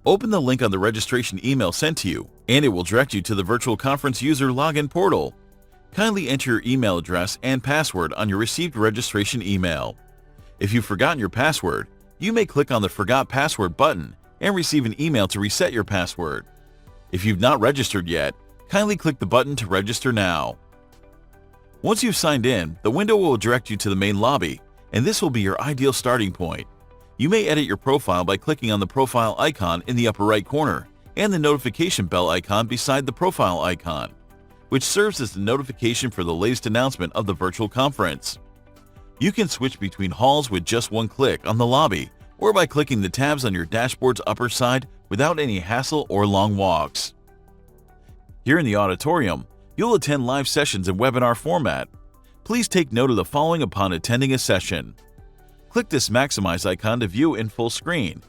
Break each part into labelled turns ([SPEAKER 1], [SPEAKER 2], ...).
[SPEAKER 1] Open the link on the registration email sent to you, and it will direct you to the virtual conference user login portal. Kindly enter your email address and password on your received registration email. If you've forgotten your password, you may click on the Forgot Password button and receive an email to reset your password. If you've not registered yet, kindly click the button to register now. Once you've signed in, the window will direct you to the main lobby, and this will be your ideal starting point. You may edit your profile by clicking on the profile icon in the upper right corner and the notification bell icon beside the profile icon, which serves as the notification for the latest announcement of the virtual conference. You can switch between halls with just one click on the lobby or by clicking the tabs on your dashboard's upper side without any hassle or long walks. Here in the auditorium, you'll attend live sessions in webinar format. Please take note of the following upon attending a session. Click this maximize icon to view in full screen,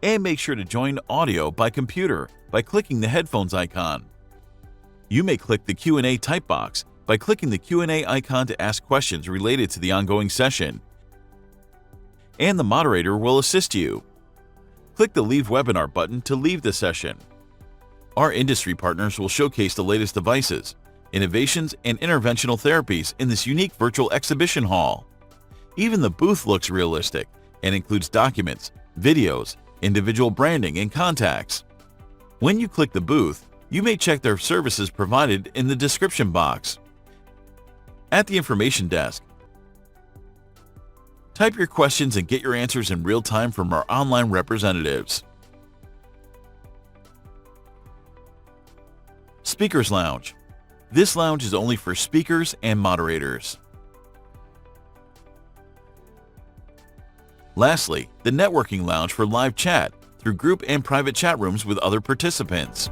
[SPEAKER 1] and make sure to join audio by computer by clicking the headphones icon. You may click the Q&A type box by clicking the Q&A icon to ask questions related to the ongoing session, and the moderator will assist you. Click the Leave Webinar button to leave the session. Our industry partners will showcase the latest devices, innovations, and interventional therapies in this unique virtual exhibition hall. Even the booth looks realistic and includes documents, videos, individual branding, and contacts. When you click the booth, you may check their services provided in the description box. At the information desk, type your questions and get your answers in real time from our online representatives. Speakers Lounge. This lounge is only for speakers and moderators. Lastly, the Networking Lounge for live chat through group and private chat rooms with other participants.